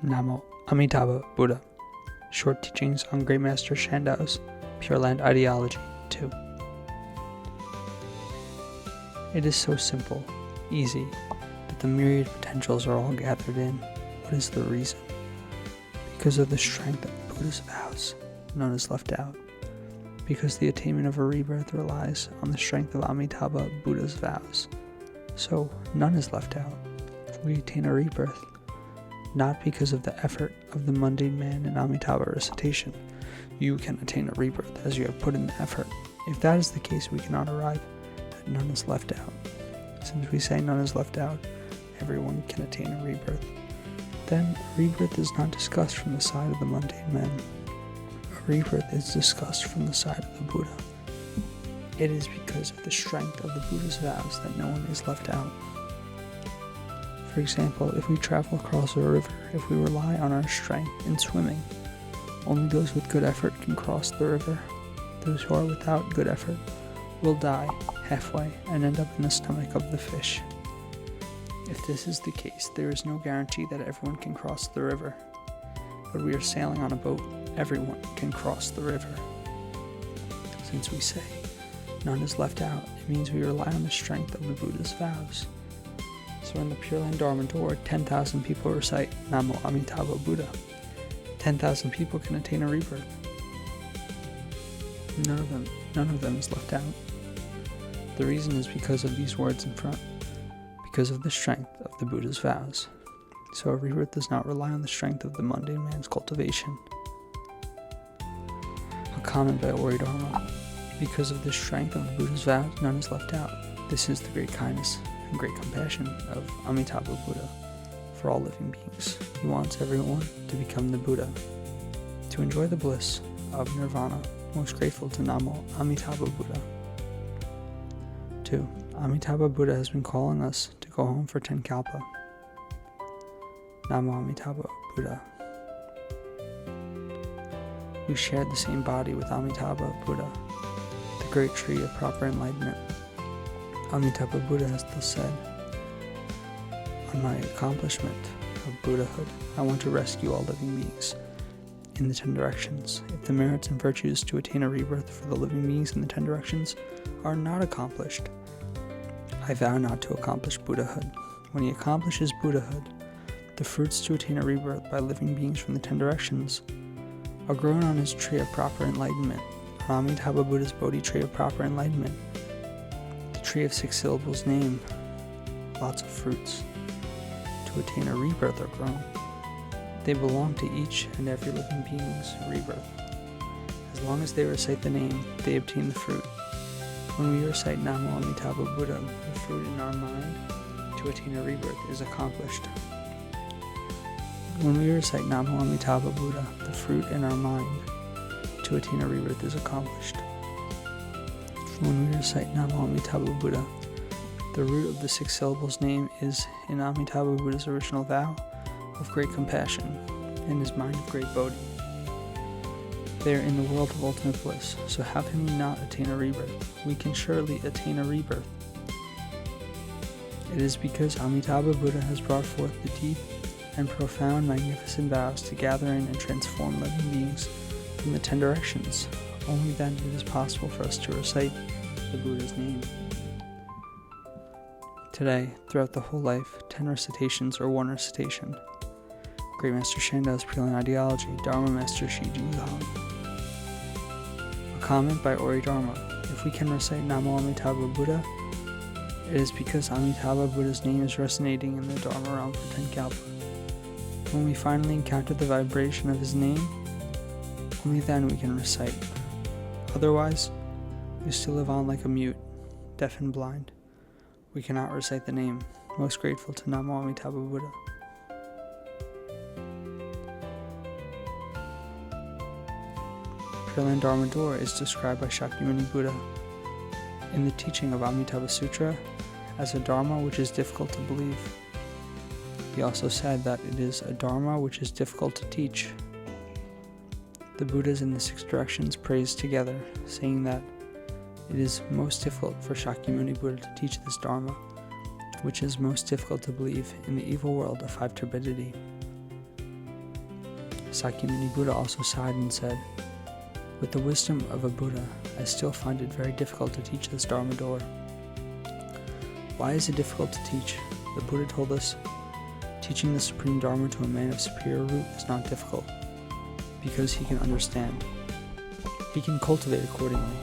Namo Amitabha Buddha. Short Teachings on Great Master Shandao's Pure Land Ideology 2. It is so simple, easy, that the myriad potentials are all gathered in. What is the reason? Because of the strength of Buddha's vows, none is left out. Because the attainment of a rebirth relies on the strength of Amitabha Buddha's vows. So none is left out. We attain a rebirth, not because of the effort of the mundane man in Amitabha recitation. You can attain a rebirth as you have put in the effort. If that is the case, we cannot arrive at none is left out. Since we say none is left out, everyone can attain a rebirth. Then rebirth is not discussed from the side of the mundane man. A rebirth is discussed from the side of the Buddha. It is because of the strength of the Buddha's vows that no one is left out. For example, if we travel across a river, if we rely on our strength in swimming, only those with good effort can cross the river. Those who are without good effort will die halfway and end up in the stomach of the fish. If this is the case, there is no guarantee that everyone can cross the river. But we are sailing on a boat, everyone can cross the river. Since we say none is left out, it means we rely on the strength of the Buddha's vows. So in the Pure Land Dharma door, 10,000 people recite Namo Amitabha Buddha. 10,000 people can attain a rebirth. None of them is left out. The reason is because of these words in front, because of the strength of the Buddha's vows. So a rebirth does not rely on the strength of the mundane man's cultivation. A comment by Ori Dharma. Because of the strength of the Buddha's vows, none is left out. This is the great kindness and great compassion of Amitabha Buddha for all living beings. He wants everyone to become the Buddha, to enjoy the bliss of nirvana. Most grateful to Namo Amitabha Buddha. 2. Amitabha Buddha has been calling us to go home for 10 kalpa. Namo Amitabha Buddha. We shared the same body with Amitabha Buddha, the great tree of proper enlightenment. Amitabha Buddha has thus said, on my accomplishment of Buddhahood, I want to rescue all living beings in the 10 directions. If the merits and virtues to attain a rebirth for the living beings in the 10 directions are not accomplished, I vow not to accomplish Buddhahood. When he accomplishes Buddhahood, the fruits to attain a rebirth by living beings from the 10 directions are grown on his tree of proper enlightenment, on Amitabha Buddha's Bodhi tree of proper enlightenment. The tree of 6 syllables name, lots of fruits to attain a rebirth are grown. They belong to each and every living being's rebirth. As long as they recite the name, they obtain the fruit. When we recite Namo Amitabha Buddha, the fruit in our mind to attain a rebirth is accomplished. When we recite Namo Amitabha Buddha, the fruit in our mind to attain a rebirth is accomplished. When we recite Namo Amitabha Buddha, the root of the 6 syllables name is in Amitabha Buddha's original vow of great compassion, in his mind of great bodhi. They are in the world of ultimate bliss, so how can we not attain a rebirth? We can surely attain a rebirth. It is because Amitabha Buddha has brought forth the deep and profound magnificent vows to gather in and transform living beings from the 10 directions. Only then it is possible for us to recite the Buddha's name. Today, throughout the whole life, 10 recitations or 1 recitation. Great Master Shandao's Pure Land Ideology, Dharma Master Shi Jingzong. A comment by Ori Dharma. If we can recite Namo Amitabha Buddha, it is because Amitabha Buddha's name is resonating in the Dharma realm for 10 kalpa. When we finally encounter the vibration of his name, only then we can recite. Otherwise, we still live on like a mute, deaf and blind. We cannot recite the name. Most grateful to Namo Amitabha Buddha. Pure Land Dharma door is described by Shakyamuni Buddha in the teaching of Amitabha Sutra as a dharma which is difficult to believe. He also said that it is a dharma which is difficult to teach. The Buddhas in the 6 directions praised together, saying that it is most difficult for Shakyamuni Buddha to teach this dharma, which is most difficult to believe in the evil world of 5 turbidity. Sakyamuni Buddha also sighed and said, "With the wisdom of a Buddha, I still find it very difficult to teach this Dharma door." Why is it difficult to teach? The Buddha told us, teaching the Supreme Dharma to a man of superior root is not difficult, because he can understand. He can cultivate accordingly.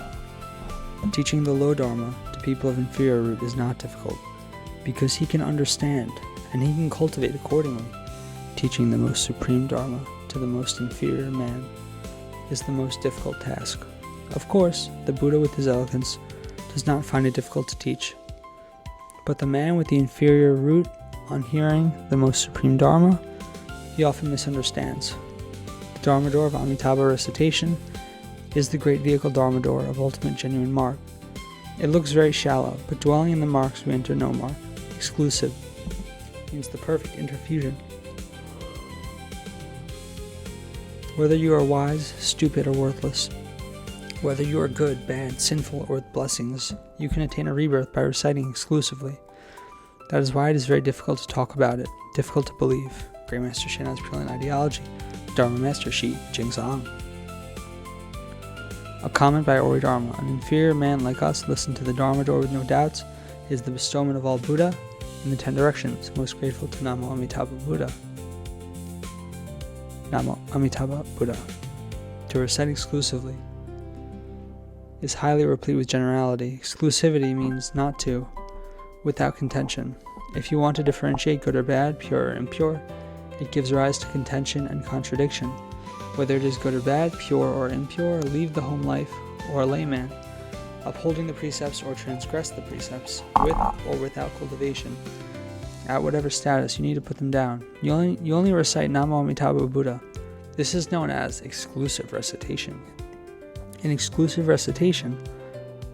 Teaching the low Dharma to people of inferior root is not difficult, because he can understand, and he can cultivate accordingly. Teaching the most supreme Dharma to the most inferior man is the most difficult task. Of course, the Buddha with his eloquence does not find it difficult to teach. But the man with the inferior root, on hearing the most supreme Dharma, he often misunderstands. The Dharma door of Amitabha recitation is the great vehicle Dharma door of ultimate genuine mark. It looks very shallow, but dwelling in the marks we enter no mark. Exclusive means the perfect interfusion. Whether you are wise, stupid, or worthless, whether you are good, bad, sinful, or with blessings, you can attain a rebirth by reciting exclusively. That is why it is very difficult to talk about it, difficult to believe. Great Master Shandao's Brilliant Ideology, Dharma Master Sheet, Jingzong. A comment by Ori Dharma. An inferior man like us listen to the Dharma door with no doubts. It is the bestowment of all Buddha in the 10 directions. Most grateful to Namo Amitabha Buddha. Namo Amitabha Buddha. To recite exclusively is highly replete with generality. Exclusivity means not to, without contention. If you want to differentiate good or bad, pure or impure, it gives rise to contention and contradiction. Whether it is good or bad, pure or impure, leave the home life or a layman, upholding the precepts or transgress the precepts, with or without cultivation. At whatever status, you need to put them down. You only recite Namo Amitabha Buddha. This is known as exclusive recitation. In exclusive recitation,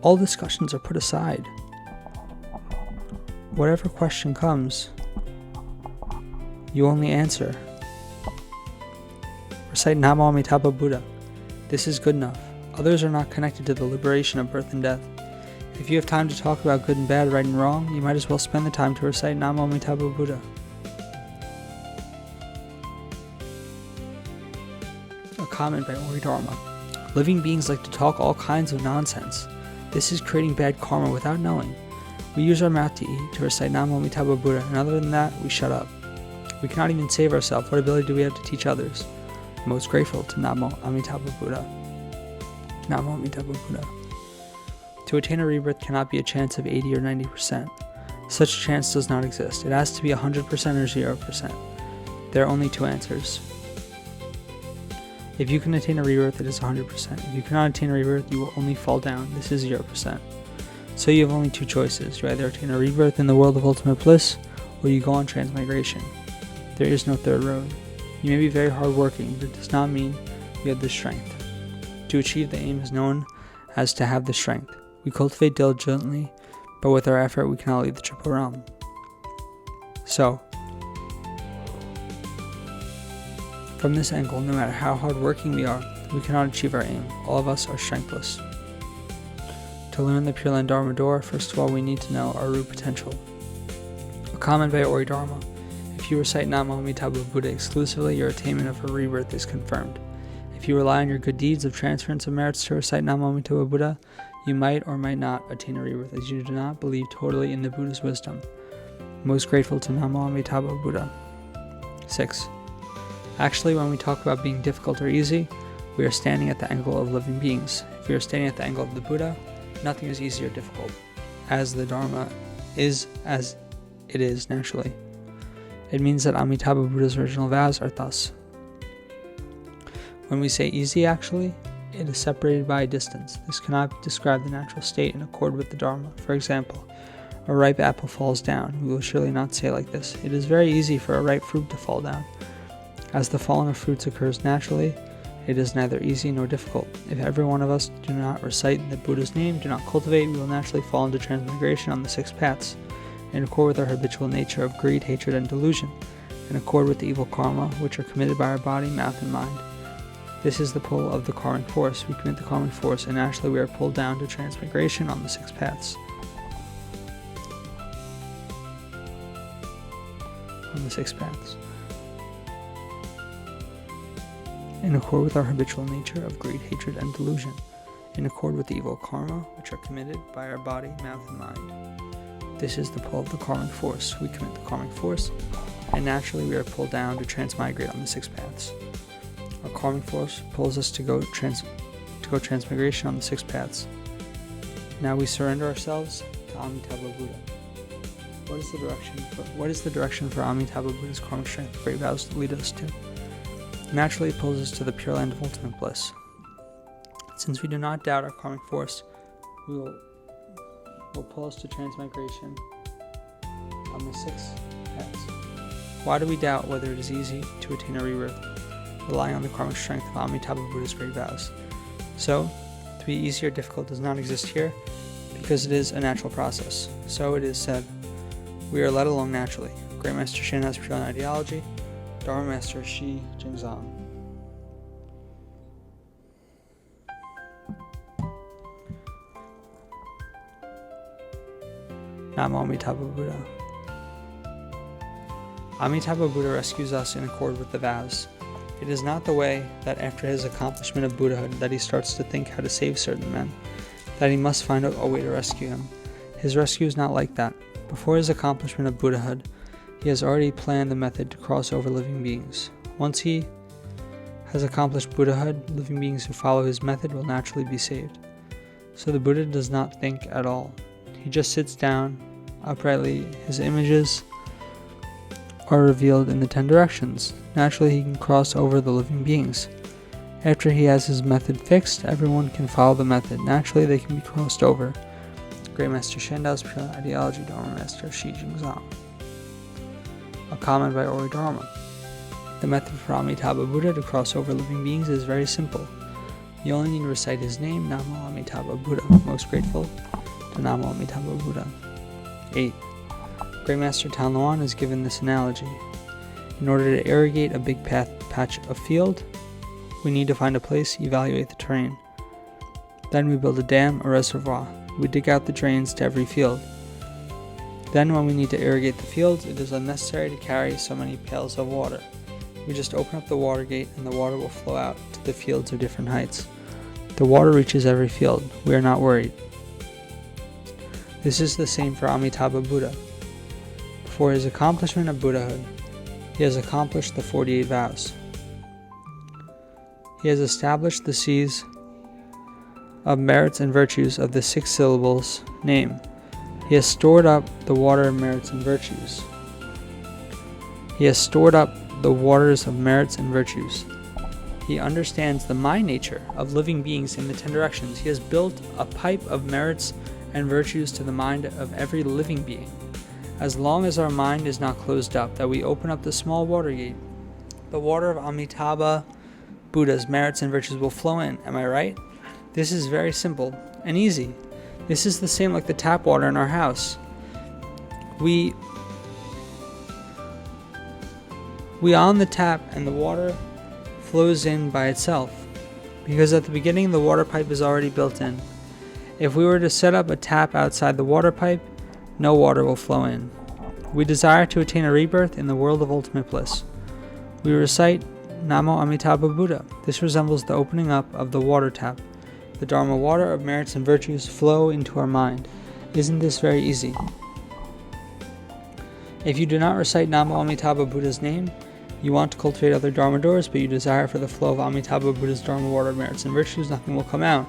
all discussions are put aside. Whatever question comes, you only answer. Recite Namo Amitabha Buddha. This is good enough. Others are not connected to the liberation of birth and death. If you have time to talk about good and bad, right and wrong, you might as well spend the time to recite Namo Amitabha Buddha. A comment by Ori Dharma. Living beings like to talk all kinds of nonsense. This is creating bad karma without knowing. We use our mouth to eat, to recite Namo Amitabha Buddha, and other than that, we shut up. We cannot even save ourselves. What ability do we have to teach others? Most grateful to Namo Amitabha Buddha. Namo Amitabha Buddha. To attain a rebirth cannot be a chance of 80 or 90%. Such a chance does not exist. It has to be 100% or 0%. There are only two answers. If you can attain a rebirth, it is 100%. If you cannot attain a rebirth, you will only fall down. This is 0%. So you have only two choices. You either attain a rebirth in the world of ultimate bliss, or you go on transmigration. There is no third road. You may be very hardworking, but it does not mean you have the strength. To achieve the aim is known as to have the strength. We cultivate diligently, but with our effort we cannot leave the triple realm. So, from this angle, no matter how hardworking we are, we cannot achieve our aim. All of us are strengthless. To learn the Pure Land Dharma door, first of all we need to know our root potential. A comment by Ori Dharma. If you recite Namo Amitabha Buddha exclusively, your attainment of a rebirth is confirmed. If you rely on your good deeds of transference of merits to recite Namo Amitabha Buddha, you might or might not attain a rebirth, as you do not believe totally in the Buddha's wisdom. Most grateful to Namo Amitabha Buddha. 6. Actually, when we talk about being difficult or easy, we are standing at the angle of living beings. If we are standing at the angle of the Buddha, nothing is easy or difficult, as the Dharma is as it is naturally. It means that Amitabha Buddha's original vows are thus. When we say easy, actually, it is separated by a distance. This cannot describe the natural state in accord with the Dharma. For example, a ripe apple falls down. We will surely not say like this. It is very easy for a ripe fruit to fall down. As the falling of fruits occurs naturally, it is neither easy nor difficult. If every one of us do not recite the Buddha's name, do not cultivate, we will naturally fall into transmigration on the 6 paths, in accord with our habitual nature of greed, hatred, and delusion, in accord with the evil karma which are committed by our body, mouth, and mind. This is the pull of the karmic force. We commit the karmic force, and naturally we are pulled down to transmigration on the 6 paths. On the 6 paths. in accord with our habitual nature of greed, hatred, and delusion, in accord with the evil karma which are committed by our body, mouth, and mind. This is the pull of the karmic force. We commit the karmic force, and naturally we are pulled down to transmigrate on the 6 paths. Our karmic force pulls us to go transmigration on the 6 paths. Now we surrender ourselves to Amitabha Buddha. What is the direction for Amitabha Buddha's karmic strength great vows to lead us to? Naturally, it pulls us to the Pure Land of ultimate bliss. Since we do not doubt our karmic force, will pull us to transmigration on the 6 paths. Why do we doubt whether it is easy to attain a rebirth, relying on the karmic strength of Amitabha Buddha's great vows? So, to be easy or difficult does not exist here, because it is a natural process. So it is said, we are led along naturally. Great Master Shandao's Pure Land Ideology, Dharma Master Shi Jingzong. Namo Amitabha Buddha. Amitabha Buddha rescues us in accord with the vows. It is not the way that after his accomplishment of Buddhahood that he starts to think how to save certain men, that he must find a way to rescue him. His rescue is not like that. Before his accomplishment of Buddhahood, he has already planned the method to cross over living beings. Once he has accomplished Buddhahood, living beings who follow his method will naturally be saved. So the Buddha does not think at all. He just sits down uprightly. His images are revealed in the 10 directions. Naturally, he can cross over the living beings. After he has his method fixed, everyone can follow the method. Naturally, they can be crossed over. Great Master Shandao's Pure Land Ideology, Dharma Master Shi Jingzong. A comment by Ori Dharma. The method for Amitabha Buddha to cross over living beings is very simple. You only need to recite his name, Namo Amitabha Buddha. Most grateful to Namo Amitabha Buddha. 8. Great Master Tanluan is given this analogy. In order to irrigate a big patch of field, we need to find a place, evaluate the terrain. Then we build a dam or reservoir. We dig out the drains to every field. Then when we need to irrigate the fields, it is unnecessary to carry so many pails of water. We just open up the water gate and the water will flow out to the fields of different heights. The water reaches every field. We are not worried. This is the same for Amitabha Buddha. Before his accomplishment of Buddhahood, he has accomplished the 48 vows. He has established the seas of merits and virtues of the 6 syllables name. He has stored up the water of merits and virtues. He has stored up the waters of merits and virtues. He understands the mind nature of living beings in the 10 directions. He has built a pipe of merits and virtues to the mind of every living being. As long as our mind is not closed up, that we open up the small water gate, the water of Amitabha Buddha's merits and virtues will flow in. Am I right? This is very simple and easy. This is the same like the tap water in our house. We on the tap and the water flows in by itself, because at the beginning the water pipe is already built in. If we were to set up a tap outside the water pipe, no water will flow in. We desire to attain a rebirth in the world of ultimate bliss. We recite Namo Amitabha Buddha. This resembles the opening up of the water tap. The Dharma water of merits and virtues flow into our mind. Isn't this very easy? If you do not recite Namo Amitabha Buddha's name, you want to cultivate other Dharma doors, but you desire for the flow of Amitabha Buddha's Dharma water of merits and virtues, nothing will come out.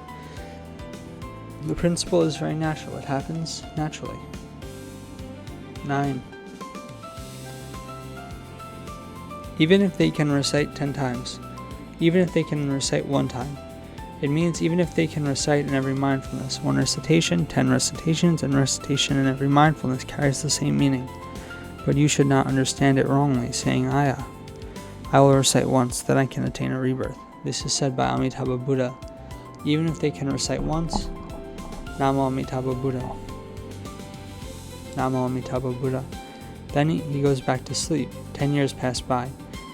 The principle is very natural. It happens naturally. 9. Even if they can recite 10 times, even if they can recite 1 time, it means even if they can recite in every mindfulness, 1 recitation, 10 recitations, and recitation in every mindfulness carries the same meaning. But you should not understand it wrongly, saying, I will recite once, that I can attain a rebirth. This is said by Amitabha Buddha. Even if they can recite once, Namo Amitabha Buddha. Namo Amitabha Buddha. Then he goes back to sleep. 10 years pass by.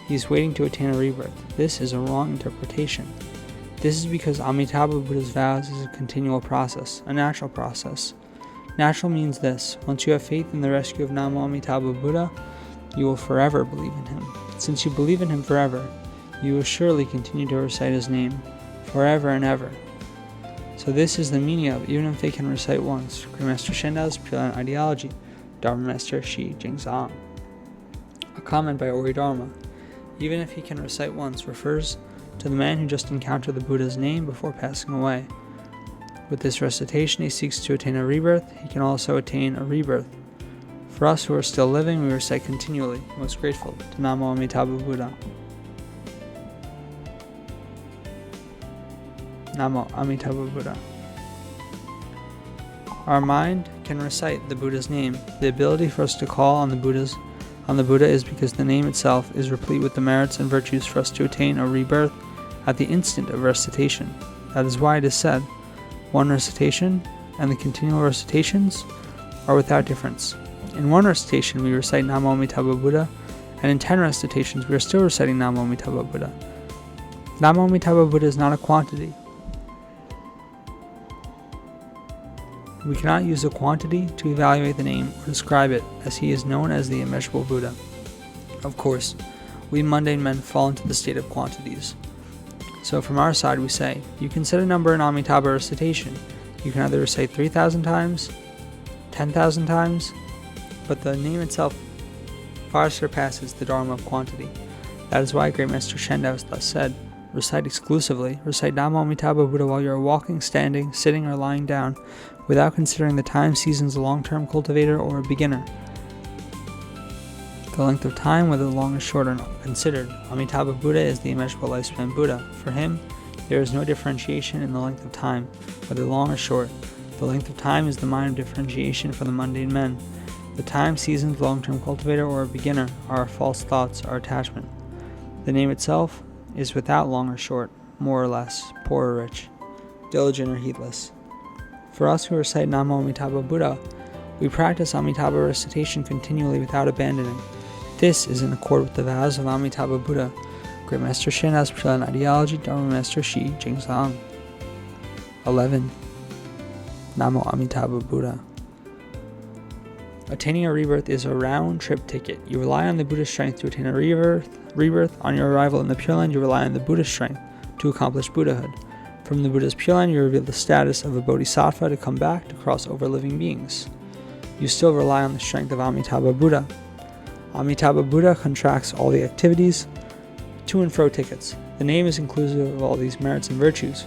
He is waiting to attain a rebirth. This is a wrong interpretation. This is because Amitabha Buddha's vows is a continual process, a natural process. Natural means this: once you have faith in the rescue of Namo Amitabha Buddha, you will forever believe in him. Since you believe in him forever, you will surely continue to recite his name forever and ever. So this is the meaning of even if they can recite once. Great Master Shandao's Pure Land Ideology, Dharma Master Shi Jingzong. A comment by Ori Dharma. Even if he can recite once refers to the man who just encountered the Buddha's name before passing away. With this recitation, he seeks to attain a rebirth. He can also attain a rebirth. For us who are still living, we recite continually, most grateful to Namo Amitabha Buddha. Namo Amitabha Buddha. Our mind can recite the Buddha's name. The ability for us to call on the Buddha is because the name itself is replete with the merits and virtues for us to attain a rebirth at the instant of recitation. That is why it is said, one recitation and the continual recitations are without difference. In one recitation we recite Namo Amitabha Buddha, and in 10 recitations we are still reciting Namo Amitabha Buddha. Namo Amitabha Buddha is not a quantity. We cannot use a quantity to evaluate the name or describe it, as he is known as the immeasurable Buddha. Of course, we mundane men fall into the state of quantities. So from our side we say, you can set a number in Amitabha recitation. You can either recite 3,000 times, 10,000 times, but the name itself far surpasses the Dharma of quantity. That is why Great Master Shandao thus said, recite exclusively, recite Namo Amitabha Buddha while you are walking, standing, sitting, or lying down, without considering the time, seasons, a long-term cultivator, or a beginner. The length of time, whether long or short, are not considered. Amitabha Buddha is the immeasurable lifespan Buddha. For him, there is no differentiation in the length of time, whether long or short. The length of time is the mind of differentiation for the mundane men. The time, seasons, long-term cultivator, or a beginner are our false thoughts, our attachment. The name itself is without long or short, more or less, poor or rich, diligent or heedless. For us who recite Namo Amitabha Buddha, we practice Amitabha recitation continually without abandoning. This is in accord with the vows of Amitabha Buddha, Great Master Shandao's Pure Land Ideology, Dharma Master Shi Jingzong. 11. Namo Amitabha Buddha. Attaining a rebirth is a round-trip ticket. You rely on the Buddha's strength to attain a rebirth. On your arrival in the Pure Land, you rely on the Buddha's strength to accomplish Buddhahood. From the Buddha's Pure Land, you reveal the status of a bodhisattva to come back to cross over living beings. You still rely on the strength of Amitabha Buddha. Amitabha Buddha contracts all the activities, to and fro tickets. The name is inclusive of all these merits and virtues.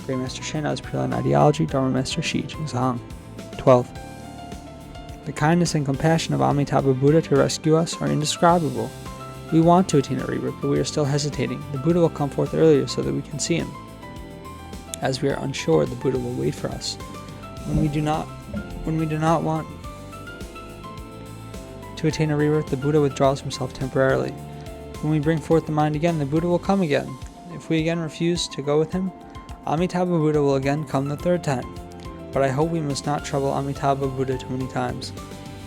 Great Master Shandao's Pure Land Ideology, Dharma Master Shi Jingzong. 12. The kindness and compassion of Amitabha Buddha to rescue us are indescribable. We want to attain a rebirth, but we are still hesitating. The Buddha will come forth earlier so that we can see him. As we are unsure, the Buddha will wait for us. When we do not want to attain a rebirth, the Buddha withdraws himself temporarily. When we bring forth the mind again, the Buddha will come again. If we again refuse to go with him, Amitabha Buddha will again come the third time. But I hope we must not trouble Amitabha Buddha too many times.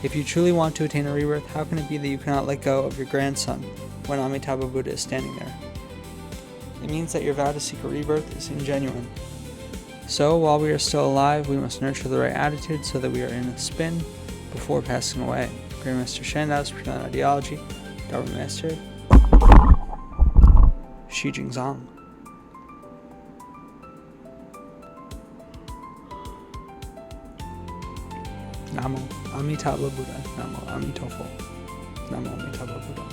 If you truly want to attain a rebirth, how can it be that you cannot let go of your grandson when Amitabha Buddha is standing there? It means that your vow to seek a rebirth is ingenuine. So, while we are still alive, we must nurture the right attitude so that we are in a spin before passing away. Great Master Shandao's Pure Land Ideology, Dharma Master Shi Jingzong. Namo Amitabha Buddha. Namo Amitofo. Namo Amitabha Buddha.